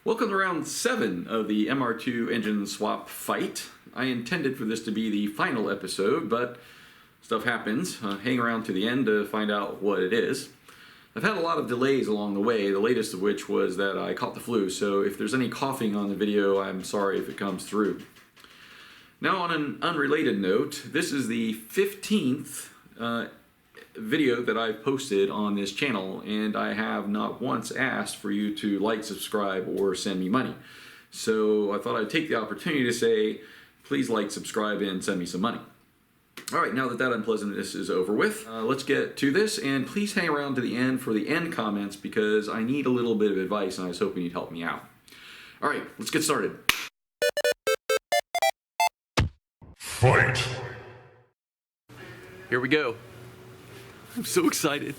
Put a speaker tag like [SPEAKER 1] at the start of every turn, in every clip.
[SPEAKER 1] Welcome to round 7 of the MR2 engine swap fight. I intended for this to be the final episode, but stuff happens. Hang around to the end to find out what it is. I've had a lot of delays along the way, the latest of which was that I caught the flu, so if there's any coughing on the video, I'm sorry if it comes through. Now, on an unrelated note, this is the 15th video that I've posted on this channel, and I have not once asked for you to like, subscribe, or send me money. So I thought I'd take the opportunity to say, please like, subscribe, and send me some money. Alright, now that that unpleasantness is over with, let's get to this, and please hang around to the end for the end comments because I need a little bit of advice and I was hoping you'd help me out. Alright, let's get started.
[SPEAKER 2] Fight!
[SPEAKER 1] Here we go. I'm so excited.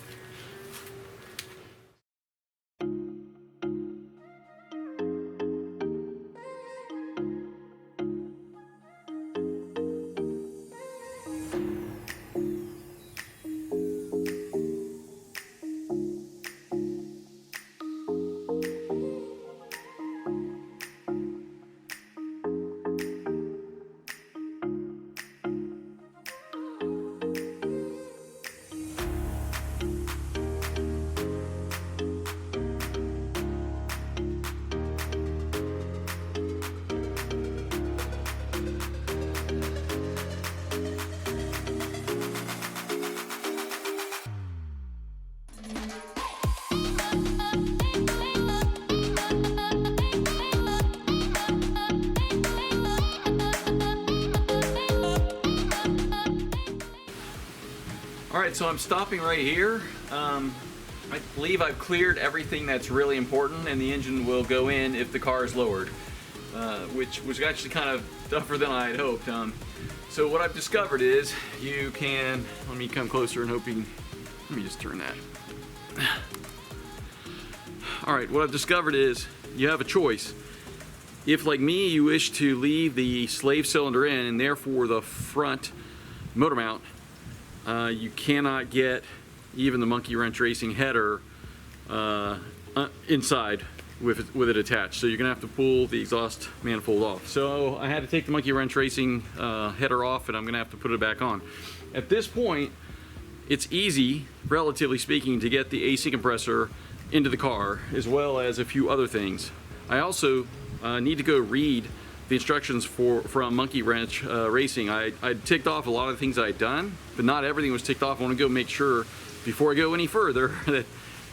[SPEAKER 1] Alright, so I'm stopping right here. I believe I've cleared everything that's really important, and the engine will go in if the car is lowered, which was actually kind of tougher than I had hoped. So what I've discovered is you can, let me come closer and hoping, let me just turn that. Alright, what I've discovered is you have a choice. If, like me, you wish to leave the slave cylinder in and therefore the front motor mount, you cannot get even the monkey wrench racing header inside with it attached. So you're gonna have to pull the exhaust manifold off. So I had to take the monkey wrench racing header off, and I'm gonna have to put it back on. At this point, it's easy, relatively speaking, to get the AC compressor into the car, as well as a few other things. I also need to go read the instructions from Monkey Wrench Racing. I ticked off a lot of the things I'd done, but not everything was ticked off. I want to go make sure, before I go any further,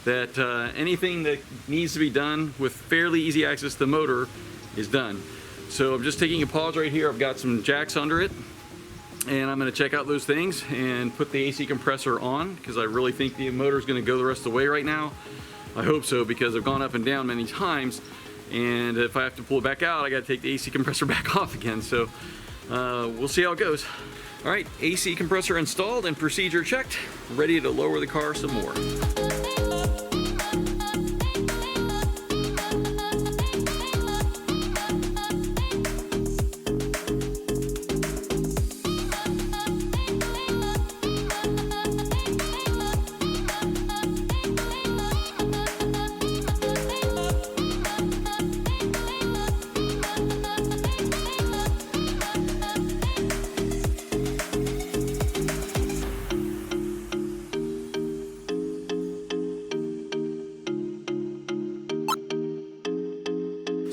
[SPEAKER 1] that anything that needs to be done with fairly easy access to the motor is done. So I'm just taking a pause right here. I've got some jacks under it, and I'm going to check out those things and put the AC compressor on, because I really think the motor is going to go the rest of the way right now. I hope so, because I've gone up and down many times. And if I have to pull it back out, I got to take the AC compressor back off again. So we'll see how it goes. All right, AC compressor installed and procedure checked. Ready to lower the car some more.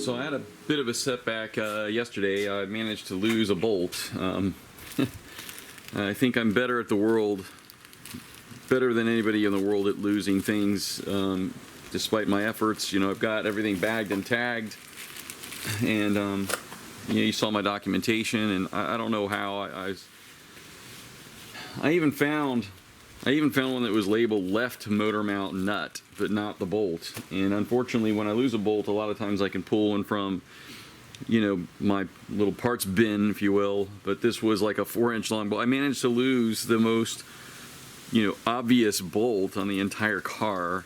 [SPEAKER 1] So I had a bit of a setback yesterday. I managed to lose a bolt. I think I'm better at the world, better than anybody in the world at losing things, despite my efforts. You know, I've got everything bagged and tagged, and you know, you saw my documentation, and I don't know how I even found one that was labeled left motor mount nut, but not the bolt. And unfortunately, when I lose a bolt, a lot of times I can pull one from, you know, my little parts bin, if you will. But this was like a 4-inch long bolt. I managed to lose the most, you know, obvious bolt on the entire car.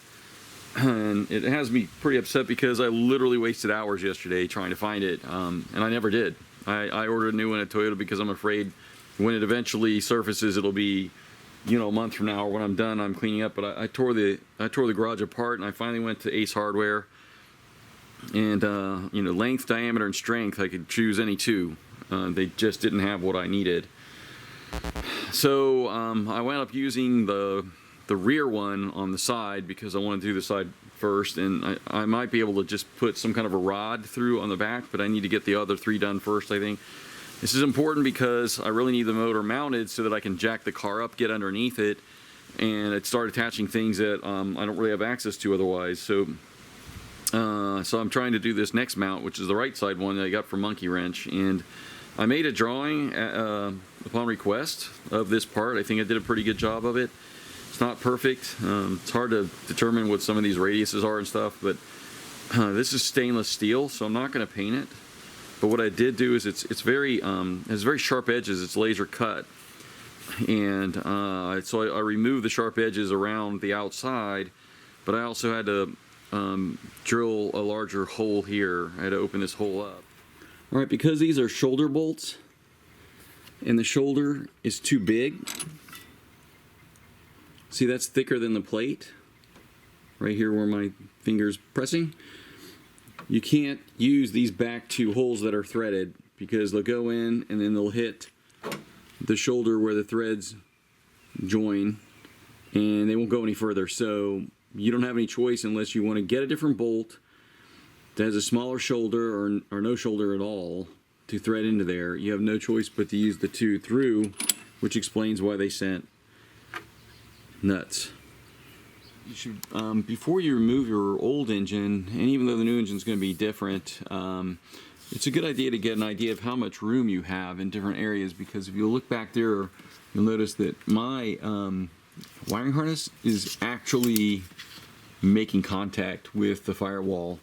[SPEAKER 1] And it has me pretty upset because I literally wasted hours yesterday trying to find it, and I never did. I ordered a new one at Toyota because I'm afraid when it eventually surfaces, it'll be, you know, a month from now, or when I'm done, I'm cleaning up. But I tore the garage apart, and I finally went to Ace Hardware, And you know, length, diameter, and strength, I could choose any two. They just didn't have what I needed. So I wound up using the rear one on the side because I wanted to do the side first, and I might be able to just put some kind of a rod through on the back, but I need to get the other three done first, I think. This is important because I really need the motor mounted so that I can jack the car up, get underneath it, and start attaching things that I don't really have access to otherwise. So I'm trying to do this next mount, which is the right side one that I got from Monkey Wrench, and I made a drawing upon request of this part. I think I did a pretty good job of it. It's not perfect. It's hard to determine what some of these radiuses are and stuff, but this is stainless steel, so I'm not going to paint it. But what I did do is it's very has very sharp edges. It's laser cut, and so I removed the sharp edges around the outside, but I also had to drill a larger hole here. I had to open this hole up. All right, because these are shoulder bolts, and the shoulder is too big. See, that's thicker than the plate, right here where my finger's pressing. You can't use these back two holes that are threaded because they'll go in and then they'll hit the shoulder where the threads join, and they won't go any further. So you don't have any choice unless you want to get a different bolt that has a smaller shoulder or no shoulder at all to thread into there. You have no choice but to use the two through, which explains why they sent nuts. You should, before you remove your old engine, and even though the new engine is going to be different, it's a good idea to get an idea of how much room you have in different areas, because if you look back there, you'll notice that my wiring harness is actually making contact with the firewall.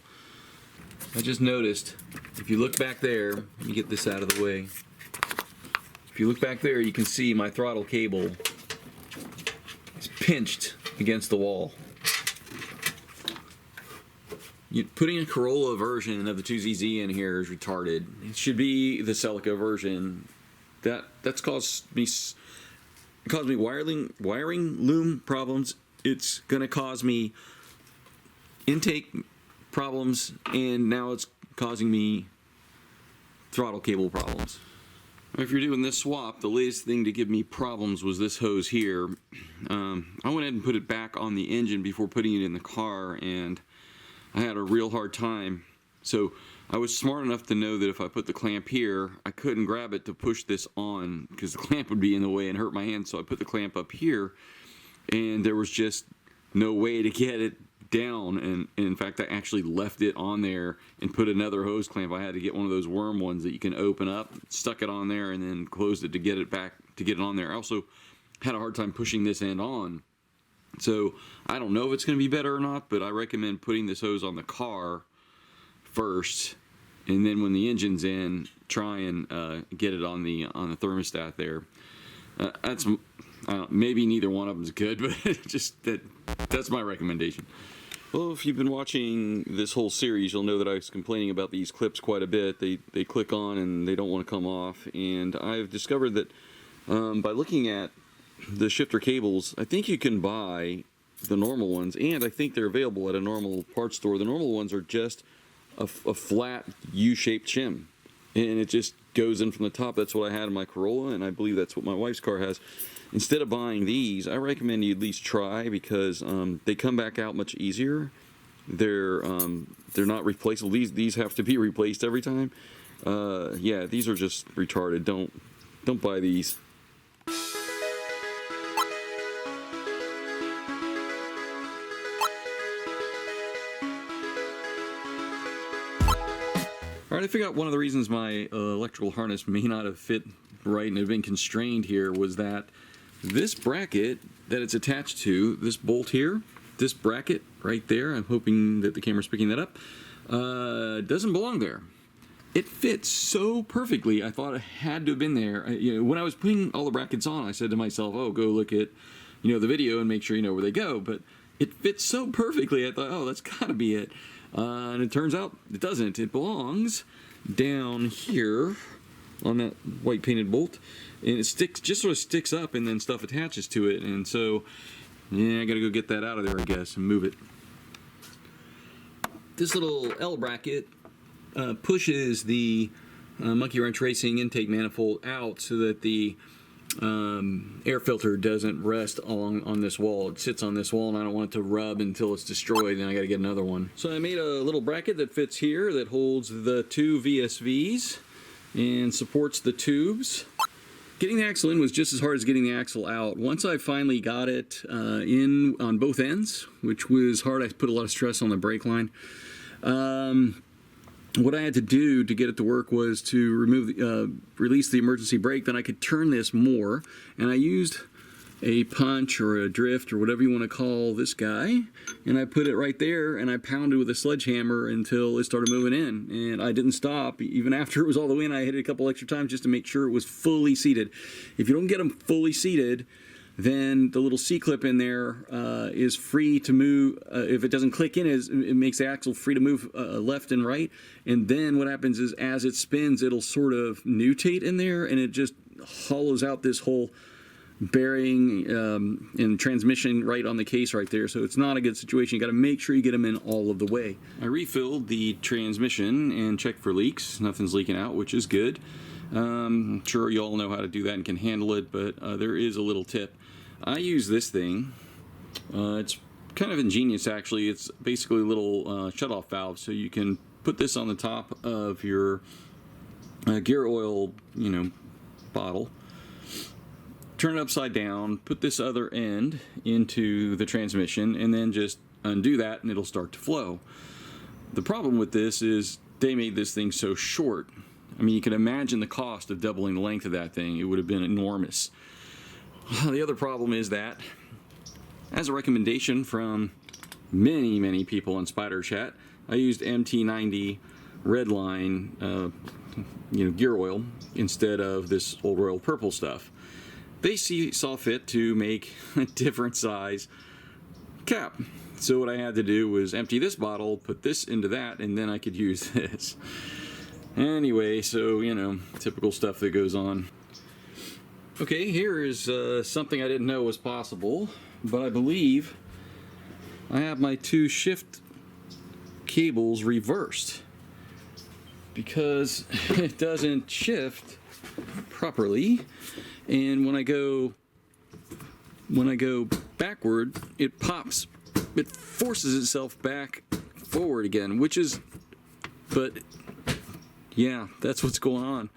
[SPEAKER 1] I just noticed, if you look back there, let me get this out of the way. If you look back there, you can see my throttle cable is pinched against the wall. Putting a Corolla version of the 2ZZ in here is retarded. It should be the Celica version. That's caused me wiring loom problems. It's going to cause me intake problems, and now it's causing me throttle cable problems. If you're doing this swap, the latest thing to give me problems was this hose here. I went ahead and put it back on the engine before putting it in the car, and I had a real hard time. So I was smart enough to know that if I put the clamp here, I couldn't grab it to push this on because the clamp would be in the way and hurt my hand. So I put the clamp up here, and there was just no way to get it down, and in fact I actually left it on there and put another hose clamp. I had to get one of those worm ones that you can open up, stuck it on there, and then closed it to get it back, to get it on there. I also had a hard time pushing this end on, so I don't know if it's going to be better or not, but I recommend putting this hose on the car first, and then when the engine's in, try and get it on the thermostat there. Maybe neither one of them is good, but just that's my recommendation. Well, if you've been watching this whole series, you'll know that I was complaining about these clips quite a bit. They click on and they don't want to come off, and I've discovered that by looking at the shifter cables, I think you can buy the normal ones, and I think they're available at a normal parts store. The normal ones are just a flat U-shaped shim, and it just goes in from the top. That's what I had in my Corolla, and I believe that's what my wife's car has. Instead of buying these, I recommend you at least try, because they come back out much easier. They're not replaceable. These have to be replaced every time. Yeah, these are just retarded. Don't buy these. Alright, I figured out one of the reasons my electrical harness may not have fit right and have been constrained here was that this bracket that it's attached to, this bolt here, this bracket right there, I'm hoping that the camera's picking that up, doesn't belong there. It fits so perfectly, I thought it had to have been there. When I was putting all the brackets on, I said to myself, oh, go look at the video and make sure you know where they go, but it fits so perfectly, I thought, oh, that's gotta be it. And it turns out it doesn't. It belongs down here on that white painted bolt, and it just sort of sticks up, and then stuff attaches to it, and so yeah, I gotta go get that out of there, I guess, and move it. This little L bracket pushes the monkey wrench racing intake manifold out so that the air filter doesn't rest on this wall. It sits on this wall and I don't want it to rub until it's destroyed, then I got to get another one. So I made a little bracket that fits here that holds the two VSVs and supports the tubes. Getting the axle in was just as hard as getting the axle out. Once I finally got it in on both ends, which was hard, I put a lot of stress on the brake line. What I had to do to get it to work was to release the emergency brake. Then I could turn this more, and I used a punch or a drift or whatever you want to call this guy, and I put it right there and I pounded with a sledgehammer until it started moving in, and I didn't stop. Even after it was all the way in, I hit it a couple extra times just to make sure it was fully seated. If you don't get them fully seated, then the little C-clip in there is free to move. If it doesn't click in, it makes the axle free to move left and right, and then what happens is as it spins, it'll sort of nutate in there and it just hollows out this whole bearing and transmission right on the case right there. So it's not a good situation. You got to make sure you get them in all of the way. I refilled the transmission and checked for leaks. Nothing's leaking out, which is good. I'm sure you all know how to do that and can handle it, but there is a little tip. I use this thing. It's kind of ingenious actually. It's basically a little shut-off valve, so you can put this on the top of your gear oil, bottle. Turn it upside down, put this other end into the transmission, and then just undo that and it'll start to flow. The problem with this is they made this thing so short. I mean, you can imagine the cost of doubling the length of that thing. It would have been enormous. The other problem is that, as a recommendation from many people on Spyder Chat, I used MT90 Redline gear oil instead of this old Royal Purple stuff. They saw fit to make a different size cap. So what I had to do was empty this bottle, put this into that, and then I could use this. Anyway, so, typical stuff that goes on. Okay, here is something I didn't know was possible, but I believe I have my two shift cables reversed because it doesn't shift properly. And when I go backward, it pops. It forces itself back forward again, but yeah, that's what's going on.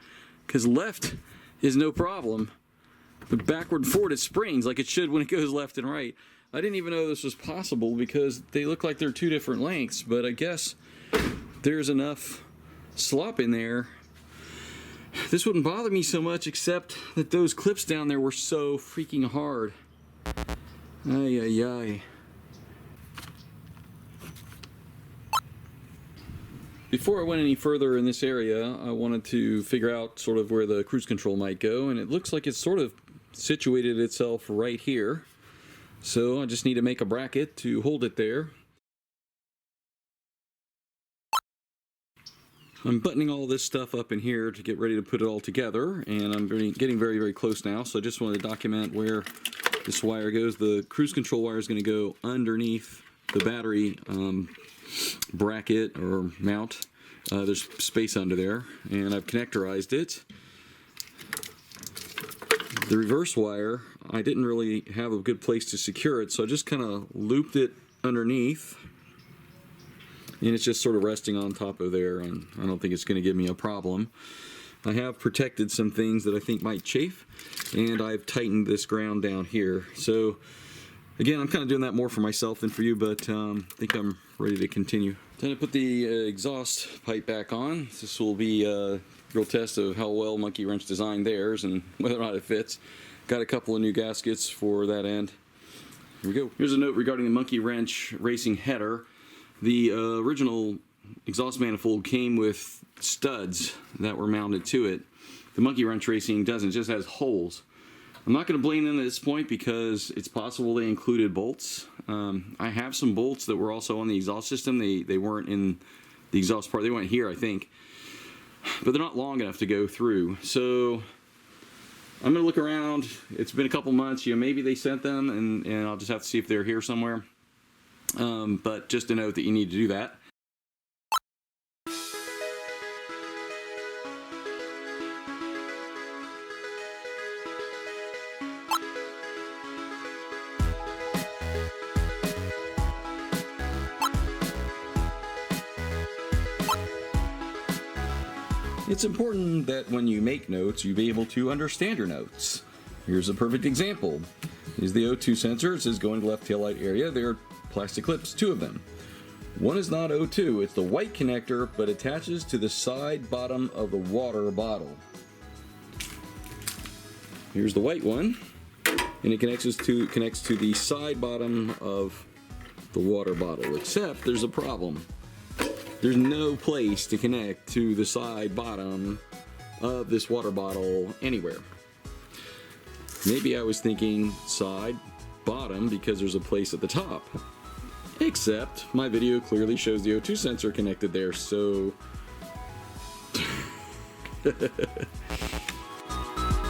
[SPEAKER 1] Because left is no problem, but backward and forward it springs like it should when it goes left and right. I didn't even know this was possible because they look like they're two different lengths, but I guess there's enough slop in there. This wouldn't bother me so much except that those clips down there were so freaking hard. Ay, ay, ay. Before I went any further in this area, I wanted to figure out sort of where the cruise control might go, and it looks like it's sort of situated itself right here. So I just need to make a bracket to hold it there. I'm buttoning all this stuff up in here to get ready to put it all together, and I'm getting very close now, so I just wanted to document where this wire goes. The cruise control wire is going to go underneath the battery bracket or mount. There's space under there, and I've connectorized it. The reverse wire, I didn't really have a good place to secure it, so I just kind of looped it underneath. And it's just sort of resting on top of there, and I don't think it's going to give me a problem. I have protected some things that I think might chafe, and I've tightened this ground down here. So, again, I'm kind of doing that more for myself than for you, but I think I'm ready to continue. Time to put the exhaust pipe back on. This will be a real test of how well Monkey Wrench designed theirs and whether or not it fits. Got a couple of new gaskets for that end. Here we go. Here's a note regarding the Monkey Wrench racing header. The original exhaust manifold came with studs that were mounted to it. The Monkey Wrench Racing doesn't, it just has holes. I'm not going to blame them at this point because it's possible they included bolts. I have some bolts that were also on the exhaust system. They weren't in the exhaust part. They went here, I think. But they're not long enough to go through. So I'm going to look around. It's been a couple months. Maybe they sent them, and I'll just have to see if they're here somewhere. But just to note that you need to do that.
[SPEAKER 3] It's important that when you make notes, you be able to understand your notes. Here's a perfect example. Is the O2 sensor. It says going to left taillight area. There are plastic clips, 2 of them. One is not O2, it's the white connector, but attaches to the side bottom of the water bottle. Here's the white one, and it connects to the side bottom of the water bottle, except there's a problem. There's no place to connect to the side bottom of this water bottle anywhere. Maybe I was thinking side bottom because there's a place at the top. Except my video clearly shows the O2 sensor connected there, so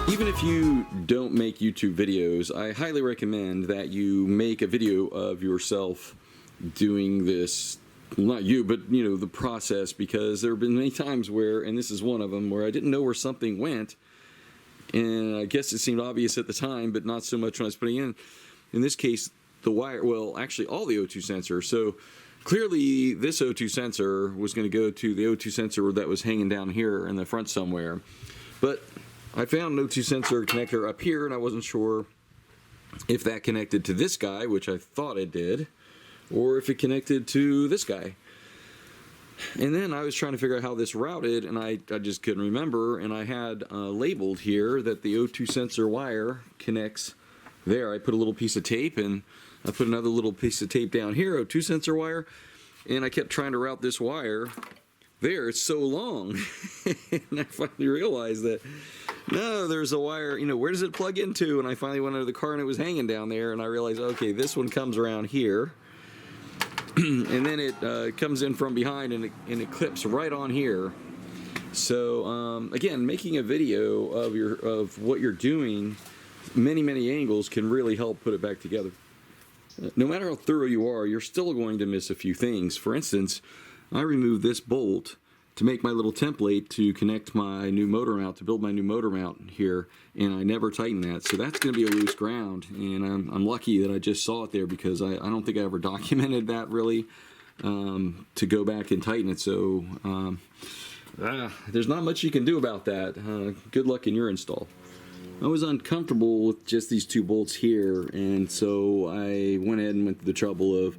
[SPEAKER 3] even if you don't make YouTube videos, I highly recommend that you make a video of yourself doing this. Well, not you, but you know, the process, because there have been many times where, and this is one of them, where I didn't know where something went, and I guess it seemed obvious at the time, but not so much when I was putting in this case, the wire, well, actually all the O2 sensors. So clearly this O2 sensor was going to go to the O2 sensor that was hanging down here in the front somewhere. But I found an O2 sensor connector up here, and I wasn't sure if that connected to this guy, which I thought it did, or if it connected to this guy. And then I was trying to figure out how this routed, and I just couldn't remember, and I had labeled here that the O2 sensor wire connects there. I put a little piece of tape, and I put another little piece of tape down here, O2 sensor wire, and I kept trying to route this wire there. It's so long. And I finally realized that, no, there's a wire, you know, where does it plug into? And I finally went under the car, and it was hanging down there, and I realized, okay, this one comes around here, and then it comes in from behind, and it clips right on here. So again, making a video of what you're doing, many angles, can really help put it back together. No matter how thorough you are, you're still going to miss a few things. For instance, I removed this bolt to make my little template to connect my new motor mount, to build my new motor mount here, and I never tightened that. So that's going to be a loose ground, and I'm lucky that I just saw it there, because I don't think I ever documented that really, to go back and tighten it. So there's not much you can do about that. Good luck in your install. I was uncomfortable with just these 2 bolts here, and so I went ahead and went to the trouble of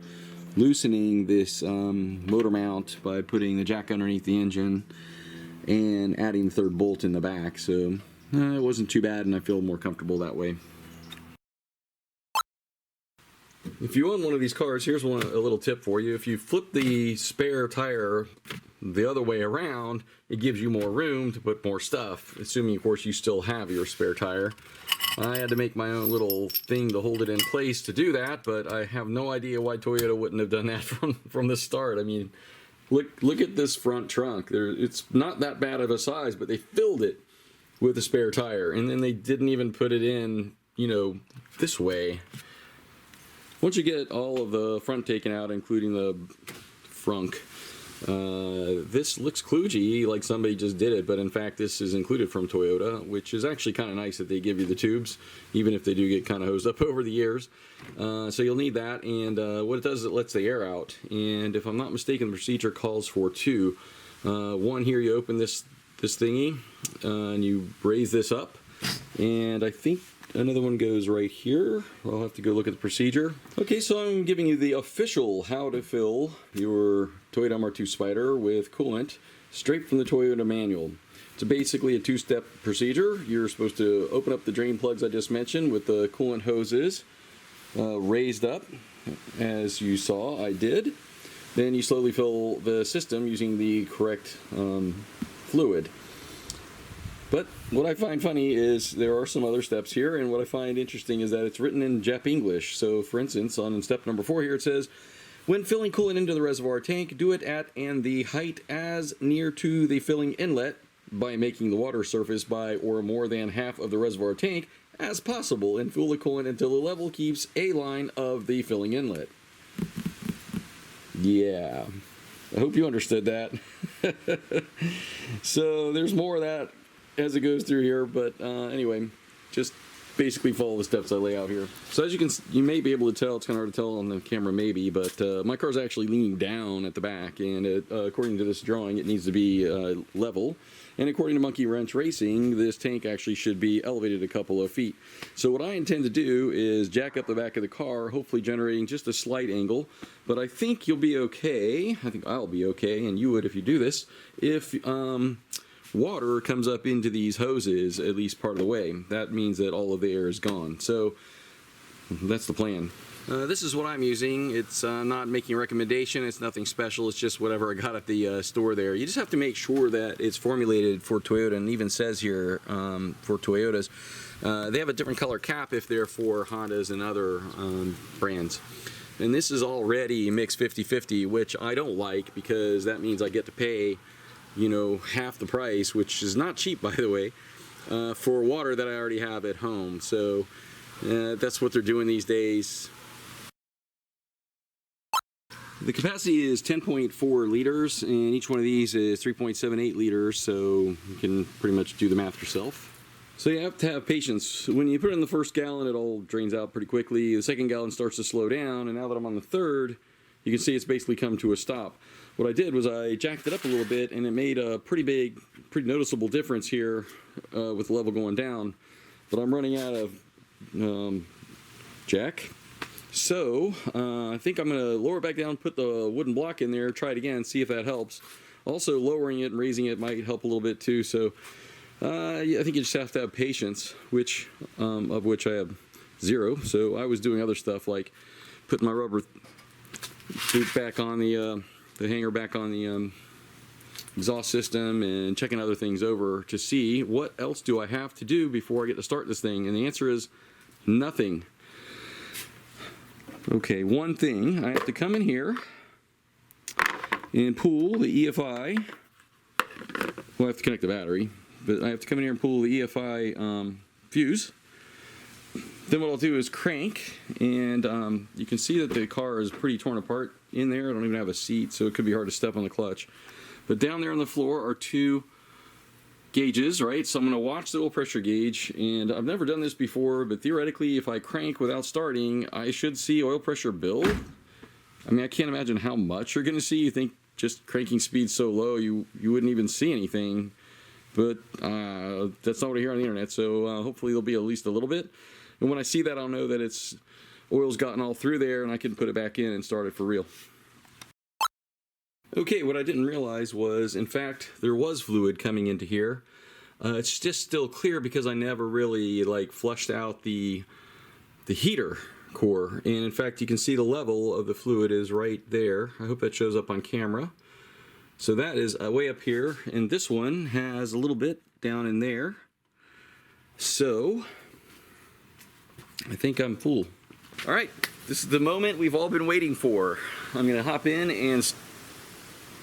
[SPEAKER 3] loosening this motor mount by putting the jack underneath the engine and adding the 3rd bolt in the back. So it wasn't too bad, and I feel more comfortable that way. If you own one of these cars, here's a little tip for you. If you flip the spare tire the other way around, it gives you more room to put more stuff, assuming of course you still have your spare tire. I had to make my own little thing to hold it in place to do that, but I have no idea why Toyota wouldn't have done that from the start. I mean, look at this front trunk. It's not that bad of a size, but they filled it with a spare tire, and then they didn't even put it in, you know, this way. Once you get all of the front taken out, including the frunk, this looks kludgy, like somebody just did it, but in fact this is included from Toyota, which is actually kind of nice that they give you the tubes, even if they do get kind of hosed up over the years. So you'll need that, and what it does is it lets the air out, and if I'm not mistaken, the procedure calls for 2. One here, you open this thingy, and you raise this up, and I think another one goes right here. I'll have to go look at the procedure. Okay, so I'm giving you the official how to fill your Toyota MR2 Spyder with coolant straight from the Toyota manual. It's basically a 2-step procedure. You're supposed to open up the drain plugs I just mentioned with the coolant hoses raised up, as you saw I did. Then you slowly fill the system using the correct fluid. But what I find funny is there are some other steps here, and what I find interesting is that it's written in Jap English. So for instance, on step number 4 here, it says, when filling coolant into the reservoir tank, do it at and the height as near to the filling inlet by making the water surface by or more than half of the reservoir tank as possible, and fill the coolant until the level keeps a line of the filling inlet. Yeah, I hope you understood that. So there's more of that as it goes through here, but anyway, just basically follow the steps I lay out here. So as you may be able to tell, it's kind of hard to tell on the camera maybe, but my car's actually leaning down at the back, and according to this drawing, it needs to be level. And according to Monkey Wrench Racing, this tank actually should be elevated a couple of feet. So what I intend to do is jack up the back of the car, hopefully generating just a slight angle. But I think you'll be okay, I think I'll be okay, and you would if you do this, if water comes up into these hoses at least part of the way. That means that all of the air is gone. So that's the plan. This is what I'm using. It's not making a recommendation. It's nothing special. It's just whatever I got at the store there. You just have to make sure that it's formulated for Toyota, and even says here for Toyotas. They have a different color cap if they're for Hondas and other brands. And this is already mixed 50-50, which I don't like because that means I get to pay, you know, half the price, which is not cheap, by the way, for water that I already have at home. So that's what they're doing these days. The capacity is 10.4 liters, and each one of these is 3.78 liters, so you can pretty much do the math yourself. So you have to have patience. When you put in the first gallon, it all drains out pretty quickly. The second gallon starts to slow down, and now that I'm on the third, you can see it's basically come to a stop. What I did was I jacked it up a little bit, and it made a pretty noticeable difference here with the level going down. But I'm running out of jack. So I think I'm going to lower it back down, put the wooden block in there, try it again, see if that helps. Also, lowering it and raising it might help a little bit too. So yeah, I think you just have to have patience, of which I have zero. So I was doing other stuff like putting my rubber boot back on the hanger back on the exhaust system, and checking other things over to see what else do I have to do before I get to start this thing. And the answer is nothing. Okay, one thing, I have to come in here and pull the EFI. Well, I have to connect the battery, but I have to come in here and pull the EFI fuse. Then what I'll do is crank, and you can see that the car is pretty torn apart in there. I don't even have a seat, so it could be hard to step on the clutch. But down there on the floor are two gauges, right? So I'm going to watch the oil pressure gauge, and I've never done this before, but theoretically if I crank without starting, I should see oil pressure build. I mean, I can't imagine how much you're going to see. You think just cranking speed so low you wouldn't even see anything, but that's not what I hear on the internet, so hopefully there'll be at least a little bit. And when I see that, I'll know that it's oil's gotten all through there, and I can put it back in and start it for real. Okay, what I didn't realize was, in fact, there was fluid coming into here. It's just still clear because I never really flushed out the heater core. And in fact, you can see the level of the fluid is right there. I hope that shows up on camera. So that is way up here, and this one has a little bit down in there. So I think I'm full. All right, this is the moment we've all been waiting for. I'm gonna hop in and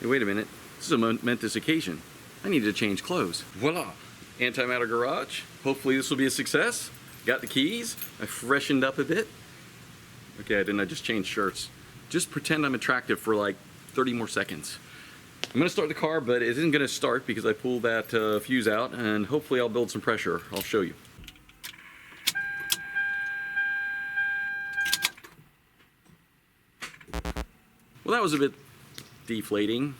[SPEAKER 3] hey, wait a minute, this is a momentous occasion. I need to change clothes. Voila, Antimatter Garage. Hopefully this will be a success. Got the keys, I freshened up a bit. Okay, I just changed shirts. Just pretend I'm attractive for like 30 more seconds. I'm gonna start the car, but it isn't gonna start because I pulled that fuse out, and hopefully I'll build some pressure. I'll show you. Well, that was a bit deflating.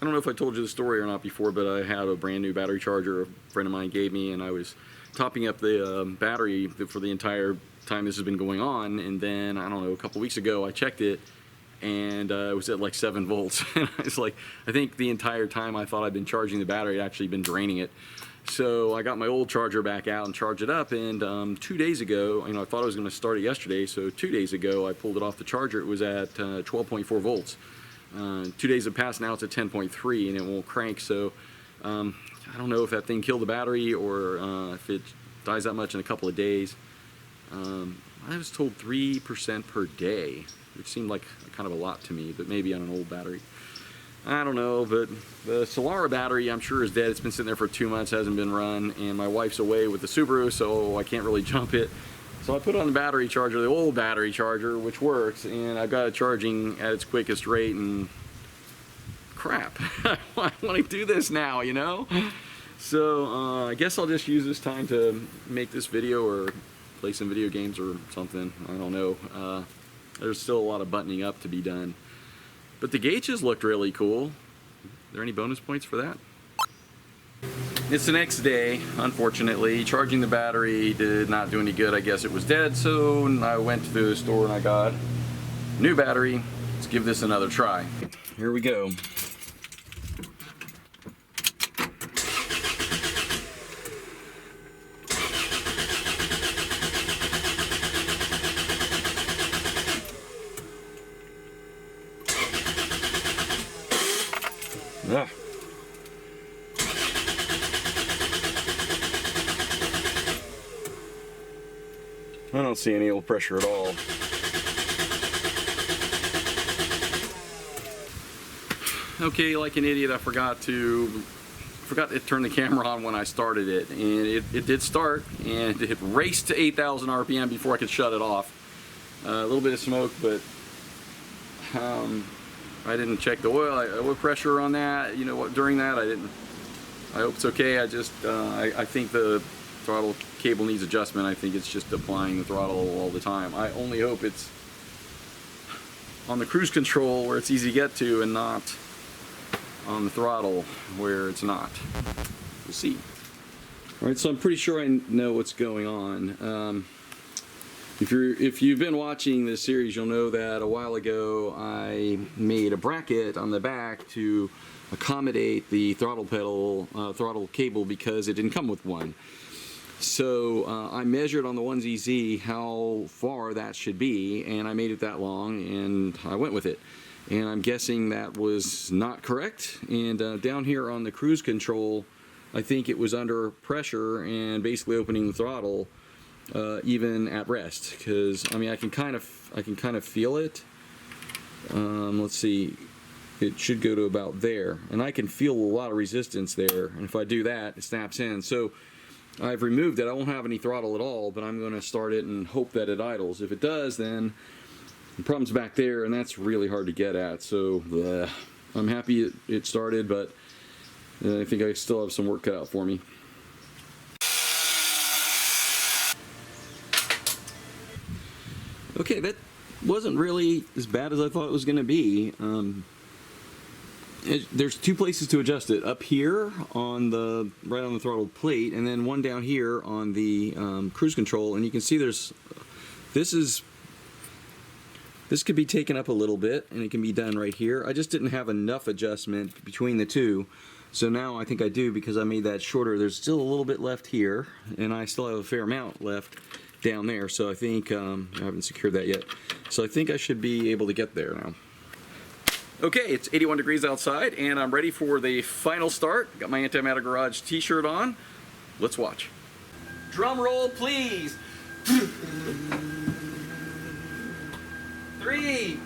[SPEAKER 3] I don't know if I told you the story or not before, but I had a brand new battery charger a friend of mine gave me, and I was topping up the battery for the entire time this has been going on, and then, I don't know, a couple weeks ago I checked it, and it was at like 7 volts. And I was like, I think the entire time I thought I'd been charging the battery, I'd actually been draining it. So I got my old charger back out and charged it up, and 2 days ago, I thought I was going to start it yesterday, so 2 days ago I pulled it off the charger. It was at 12.4 volts. 2 days have passed, now it's at 10.3, and it won't crank. So I don't know if that thing killed the battery or if it dies that much in a couple of days. I was told 3% per day, which seemed like kind of a lot to me, but maybe on an old battery. I don't know, but the Solara battery I'm sure is dead. It's been sitting there for 2 months, hasn't been run, and my wife's away with the Subaru, so I can't really jump it. So I put on the battery charger, the old battery charger, which works, and I've got it charging at its quickest rate, and crap. I want to do this now,
[SPEAKER 1] So I guess I'll just use this time to make this video or play some video games or something. I don't know. There's still a lot of buttoning up to be done. But the gauges looked really cool. Are there any bonus points for that? It's the next day, unfortunately. Charging the battery did not do any good. I guess it was dead, so I went to the store and I got a new battery. Let's give this another try. Here we go. Ah. I don't see any old pressure at all. Okay, like an idiot, I forgot to turn the camera on when I started it, and it did start, and it raced to 8,000 RPM before I could shut it off. A little bit of smoke, but I didn't check the oil pressure on that. You know what? During that, I didn't. I hope it's okay. I think the throttle cable needs adjustment. I think it's just applying the throttle all the time. I only hope it's on the cruise control where it's easy to get to, and not on the throttle where it's not. We'll see. All right, so I'm pretty sure I know what's going on. If you've been watching this series, you'll know that a while ago I made a bracket on the back to accommodate the throttle pedal, throttle cable, because it didn't come with one. So I measured on the 1ZZ how far that should be, and I made it that long, and I went with it. And I'm guessing that was not correct. And down here on the cruise control, I think it was under pressure and basically opening the throttle even at rest, because I mean I can kind of feel it. Let's see, it should go to about there, and I can feel a lot of resistance there, and if I do that, it snaps in. So I've removed it. I won't have any throttle at all, but I'm going to start it and hope that it idles. If it does, then the problem's back there, and that's really hard to get at. So I'm happy it started, but I think I still have some work cut out for me. Okay, that wasn't really as bad as I thought it was going to be. There's two places to adjust it. Up here on the right on the throttle plate, and then one down here on the cruise control. And you can see this could be taken up a little bit, and it can be done right here. I just didn't have enough adjustment between the two. So now I think I do, because I made that shorter. There's still a little bit left here, and I still have a fair amount left down there. So I think I haven't secured that yet. So I think I should be able to get there now. Okay, it's 81 degrees outside, and I'm ready for the final start. Got my Antimatter Garage t-shirt on. Let's watch. Drum roll, please. 3,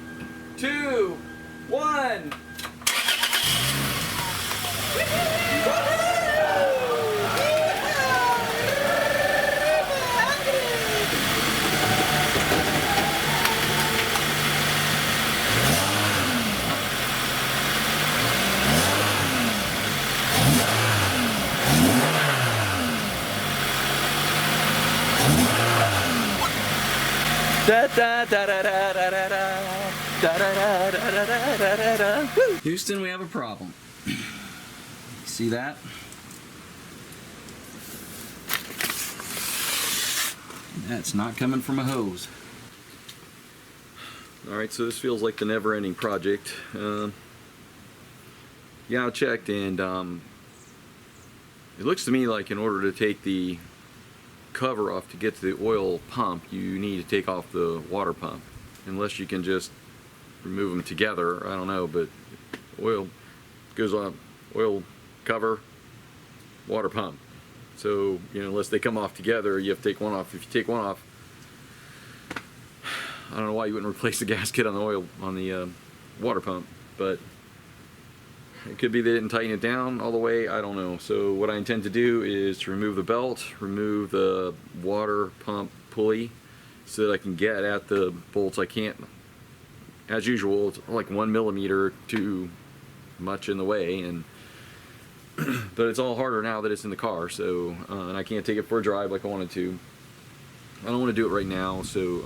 [SPEAKER 1] 2, 1. Houston, we have a problem. See that? That's not coming from a hose. Alright, so this feels like the never-ending project. Yeah, I checked, and it looks to me like in order to take the cover off to get to the oil pump, you need to take off the water pump. Unless you can just remove them together, I don't know, but oil goes on, oil cover, water pump. So, you know, unless they come off together, you have to take one off. If you take one off, I don't know why you wouldn't replace the gasket on the oil, on the water pump, but it could be they didn't tighten it down all the way, I don't know. So what I intend to do is to remove the belt, remove the water pump pulley, so that I can get at the bolts. I can't, as usual, it's like 1 millimeter too much in the way, and but it's all harder now that it's in the car. So and I can't take it for a drive like I wanted to. I don't want to do it right now, so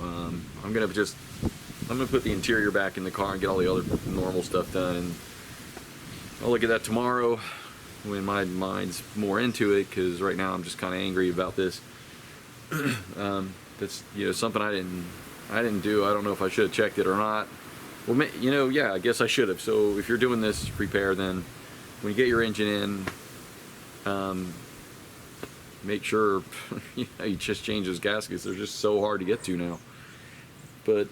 [SPEAKER 1] I'm gonna put the interior back in the car and get all the other normal stuff done, and I'll look at that tomorrow when my mind's more into it, because right now I'm just kind of angry about this. That's, you know, something I didn't do. I don't know if I should have checked it or not. Well, you know, yeah, I guess I should have. So if you're doing this repair, then when you get your engine in, make sure you know, you just change those gaskets. They're just so hard to get to now. But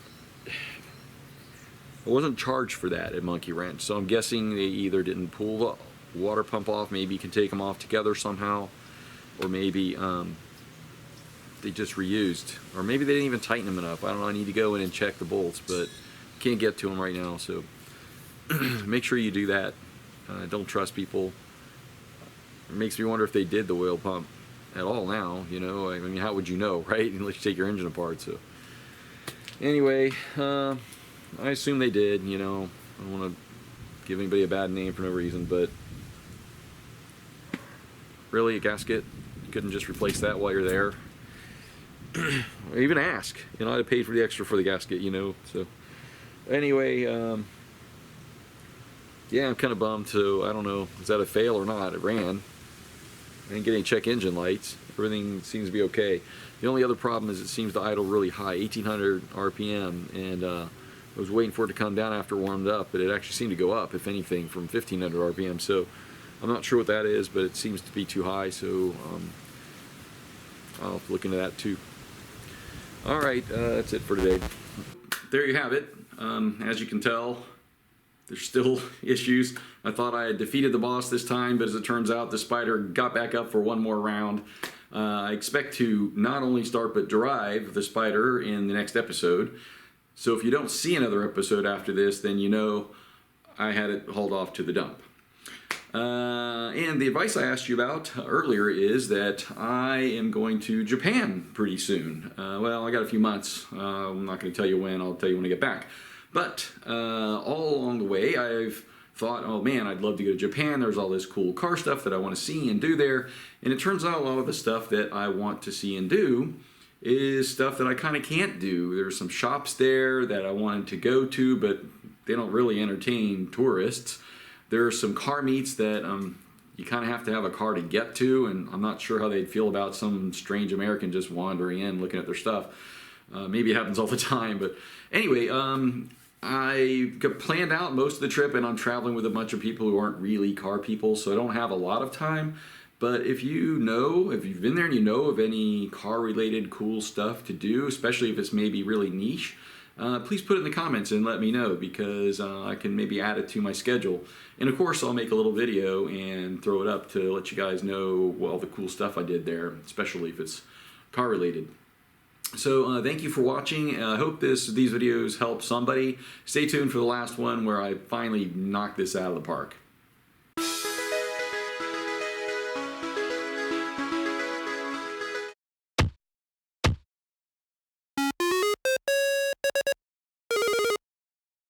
[SPEAKER 1] I wasn't charged for that at Monkey Wrench, so I'm guessing they either didn't pull the water pump off, maybe you can take them off together somehow, or maybe they just reused, or maybe they didn't even tighten them enough. I don't know, I need to go in and check the bolts, but can't get to them right now, so make sure you do that. Don't trust people. It makes me wonder if they did the oil pump at all now, you know. I mean, how would you know, right? Unless you take your engine apart. So anyway, I assume they did, you know. I don't want to give anybody a bad name for no reason, but really, a gasket? You couldn't just replace that while you're there? Or even ask, you know, I'd have paid for the extra for the gasket, you know. So anyway, yeah, I'm kind of bummed. So I don't know, is that a fail or not? It ran. I didn't get any check engine lights. Everything seems to be okay. The only other problem is it seems to idle really high, 1800 RPM, and I was waiting for it to come down after it warmed up, but it actually seemed to go up, if anything, from 1500 RPM. So I'm not sure what that is, but it seems to be too high, so I'll have to look into that too. All right, that's it for today. There you have it. As you can tell, there's still issues. I thought I had defeated the boss this time, but as it turns out, the Spyder got back up for one more round. I expect to not only start but drive the Spyder in the next episode. So if you don't see another episode after this, then you know I had it hauled off to the dump. And the advice I asked you about earlier is that I am going to Japan pretty soon. Well, I got a few months. I'm not going to tell you when. I'll tell you when I get back. But all along the way, I've thought, oh man, I'd love to go to Japan. There's all this cool car stuff that I want to see and do there. And it turns out a lot of the stuff that I want to see and do is stuff that I kind of can't do. There's some shops there that I wanted to go to, but they don't really entertain tourists. There are some car meets that you kind of have to have a car to get to, and I'm not sure how they'd feel about some strange American just wandering in looking at their stuff. Maybe it happens all the time, but anyway, I got planned out most of the trip, and I'm traveling with a bunch of people who aren't really car people, so I don't have a lot of time. But if you know, if you've been there and you know of any car-related cool stuff to do, especially if it's maybe really niche, please put it in the comments and let me know, because I can maybe add it to my schedule. And of course, I'll make a little video and throw it up to let you guys know all the cool stuff I did there, especially if it's car-related. So thank you for watching. I hope these videos help somebody. Stay tuned for the last one where I finally knock this out of the park.